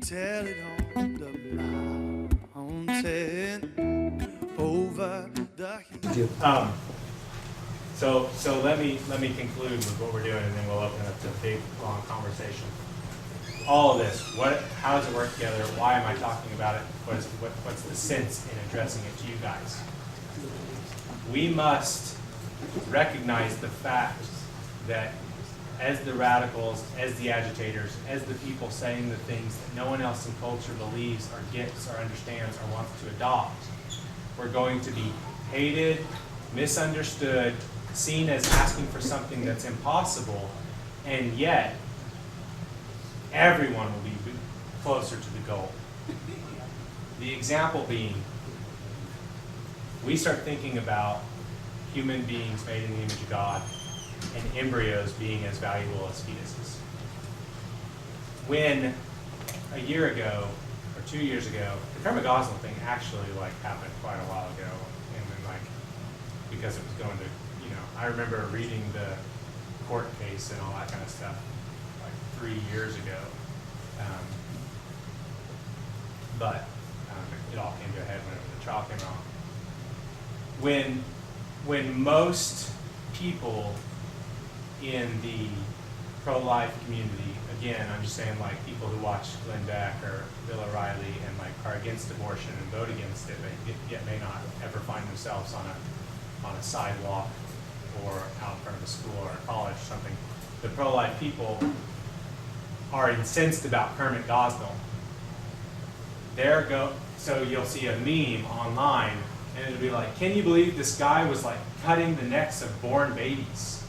tell it on the mountain over the hill. So let me conclude with what we're doing, and then we'll open it up to a big, long conversation. All of this, how does it work together? Why am I talking about it? What's the sense in addressing it to you guys? We must recognize the fact that as the radicals, as the agitators, as the people saying the things that no one else in culture believes or gets or understands or wants to adopt, we're going to be hated, misunderstood, seen as asking for something that's impossible, and yet everyone will be closer to the goal. The example being, we start thinking about human beings made in the image of God and embryos being as valuable as fetuses. When a year ago, or 2 years ago, the Kermit Gosnell thing actually happened quite a while ago, and then because it was going to, I remember reading the court case and all that kind of stuff 3 years ago. But it all came to a head whenever the trial came on. When most people in the pro-life community, again, I'm just saying people who watch Glenn Beck or Bill O'Reilly and are against abortion and vote against it, but yet may not ever find themselves on a sidewalk or out in front of a school or a college or something. The pro-life people are incensed about Kermit Gosnell. So you'll see a meme online, and it'll be like, can you believe this guy was cutting the necks of born babies?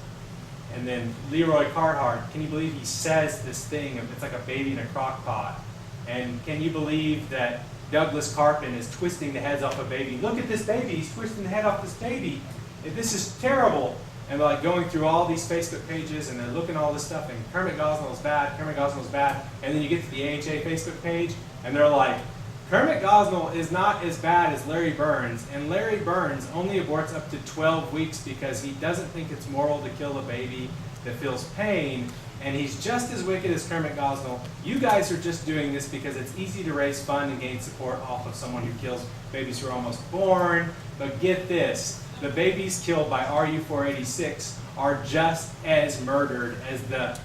And then Leroy Carhart, can you believe he says this thing, it's like a baby in a crock pot? And can you believe that Douglas Carpin is twisting the heads off a baby? Look at this baby, he's twisting the head off this baby. This is terrible. And they're going through all these Facebook pages, and they're looking at all this stuff, and Kermit Gosnell is bad, Kermit Gosnell is bad. And then you get to the AHA Facebook page, and they're like, Kermit Gosnell is not as bad as Larry Burns, and Larry Burns only aborts up to 12 weeks because he doesn't think it's moral to kill a baby that feels pain, and he's just as wicked as Kermit Gosnell. You guys are just doing this because it's easy to raise funds and gain support off of someone who kills babies who are almost born. But get this, the babies killed by RU-486 are just as murdered as the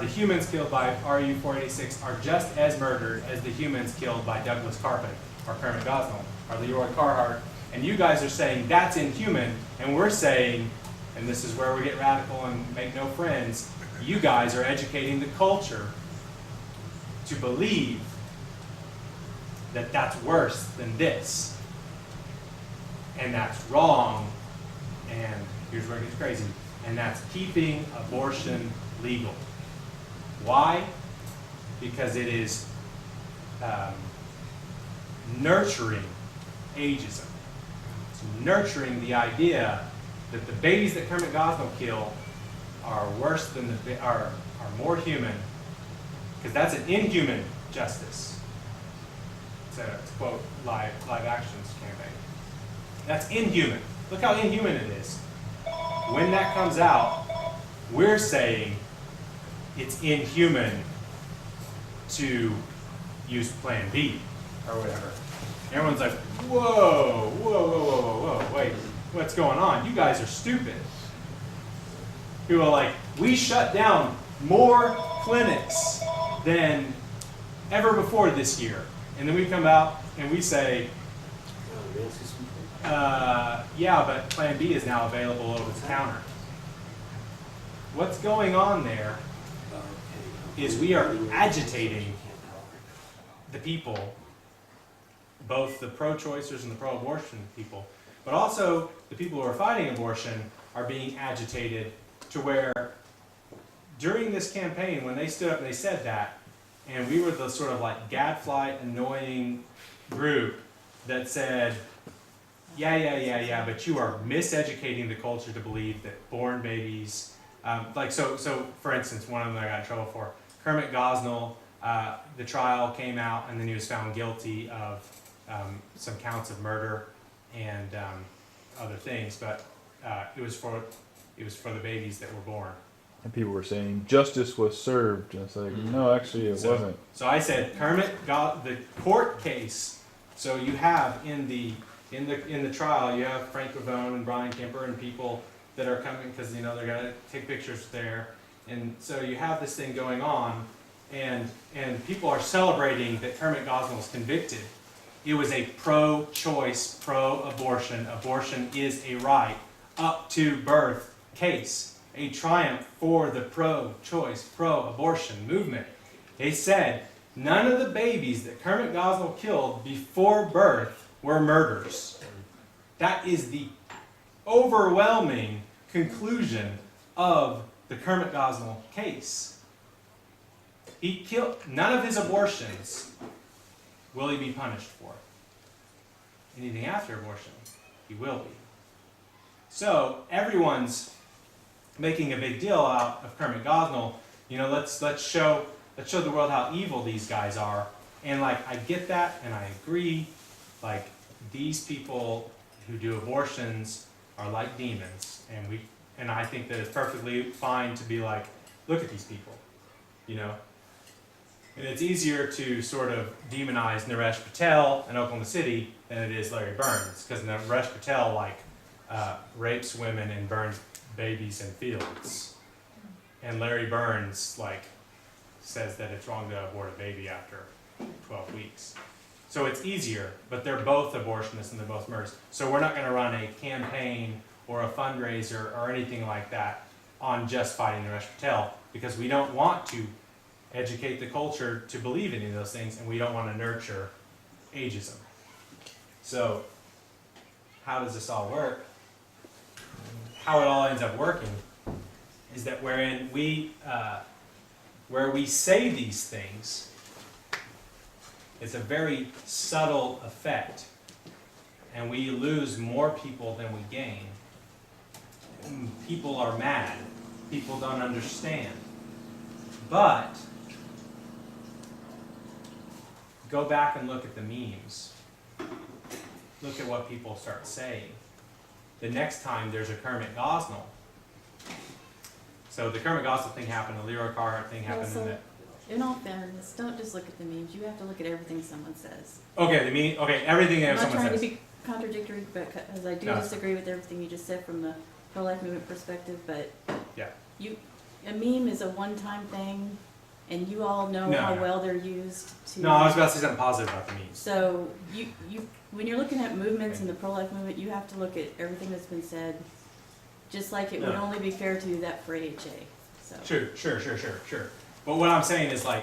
humans killed by RU-486 are just as murdered as the humans killed by Douglas Carpin or Kermit Gosnell or Leroy Carhart. And you guys are saying that's inhuman, and we're saying, and this is where we get radical and make no friends, you guys are educating the culture to believe that that's worse than this. And that's wrong, and here's where it gets crazy, and that's keeping abortion legal. Why? Because it is nurturing ageism. It's nurturing the idea that the babies that Kermit Gosnell kill are worse than are more human, because that's an inhuman justice. To quote Live Action's campaign. That's inhuman. Look how inhuman it is. When that comes out, we're saying it's inhuman to use Plan B or whatever. Everyone's like, whoa, whoa, whoa, whoa, whoa, whoa, wait, what's going on? You guys are stupid. People are like, we shut down more clinics than ever before this year. And then we come out and we say, yeah, but Plan B is now available over the counter. What's going on there is we are agitating the people, both the pro-choicers and the pro-abortion people, but also the people who are fighting abortion are being agitated to where during this campaign, when they stood up and they said that, and we were the sort of gadfly annoying group that said, yeah, but you are miseducating the culture to believe that born babies, so for instance, one of them that I got in trouble for, Kermit Gosnell, the trial came out and then he was found guilty of some counts of murder and other things, but it was for the babies that were born. And people were saying justice was served, and it's like, no, actually it wasn't. So I said Kermit got the court case. So you have in the trial, you have Frank Pavone and Brian Kemper and people that are coming because they're gonna take pictures there, and so you have this thing going on, and people are celebrating that Kermit Gosnell was convicted. It was a pro-choice, pro-abortion, abortion is a right, up to birth case. A triumph for the pro-choice, pro-abortion movement. They said none of the babies that Kermit Gosnell killed before birth were murders. That is the overwhelming conclusion of the Kermit Gosnell case. He killed none of his abortions. Will he be punished for? Anything after abortion, he will be. So everyone's making a big deal out of Kermit Gosnell. Let's show the world how evil these guys are. And I get that, and I agree. These people who do abortions are like demons, and I think that it's perfectly fine to be like, look at these people, And it's easier to sort of demonize Naresh Patel in Oklahoma City than it is Larry Burns, because Naresh Patel rapes women and burns babies in fields, and Larry Burns says that it's wrong to abort a baby after 12 weeks. So it's easier, but they're both abortionists and they're both murderers. So we're not going to run a campaign or a fundraiser or anything like that on just fighting Naresh Patel, because we don't want to educate the culture to believe any of those things, and we don't want to nurture ageism. So how does this all work? How it all ends up working is that where we say these things, it's a very subtle effect, and we lose more people than we gain. People are mad. People don't understand. But go back and look at the memes. Look at what people start saying. The next time there's a Kermit Gosnell. So the Kermit Gosnell thing happened, the Leroy Carhart thing happened. In all fairness, don't just look at the memes. You have to look at everything someone says. Okay, everything that I'm not someone trying says. to be contradictory, because I do disagree with everything you just said from the pro-life movement perspective, but Yeah. A meme is a one-time thing, and you all know how well they're used to... No, I was about to say something positive about the memes. So when you're looking at movements in the pro-life movement, you have to look at everything that's been said, just like it would only be fair to do that for AHA. So. Sure. But what I'm saying is I'm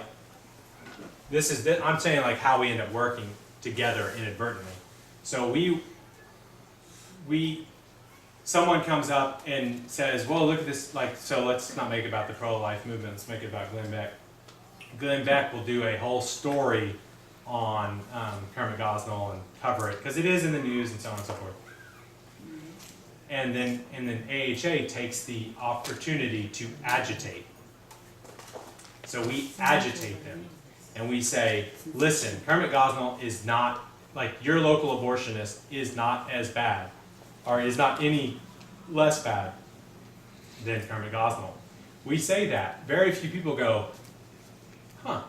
saying how we end up working together inadvertently. So someone comes up and says, well, look at this, so let's not make it about the pro-life movement, let's make it about Glenn Beck. Glenn Beck will do a whole story on Kermit Gosnell and cover it, because it is in the news and so on and so forth. And then AHA takes the opportunity to agitate. So we agitate them, and we say, listen, Kermit Gosnell is not, your local abortionist is not as bad, or is not any less bad than Kermit Gosnell. We say that. Very few people go, huh.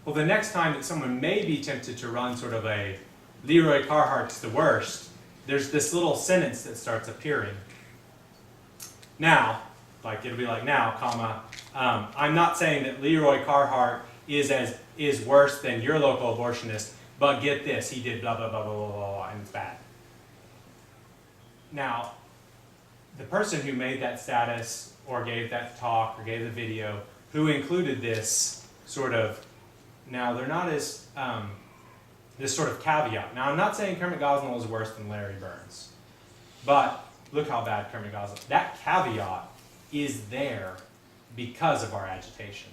Well, the next time that someone may be tempted to run sort of a Leroy Carhart's the worst, there's this little sentence that starts appearing. Now, it'll be now, comma, I'm not saying that Leroy Carhart is worse than your local abortionist, but get this, he did blah, blah, blah, blah, blah, blah, and it's bad. Now, the person who made that status, or gave that talk, or gave the video, who included this sort of, now they're not as, this sort of caveat. Now, I'm not saying Kermit Gosnell is worse than Larry Burns, but look how bad Kermit Gosnell, that caveat is there because of our agitation.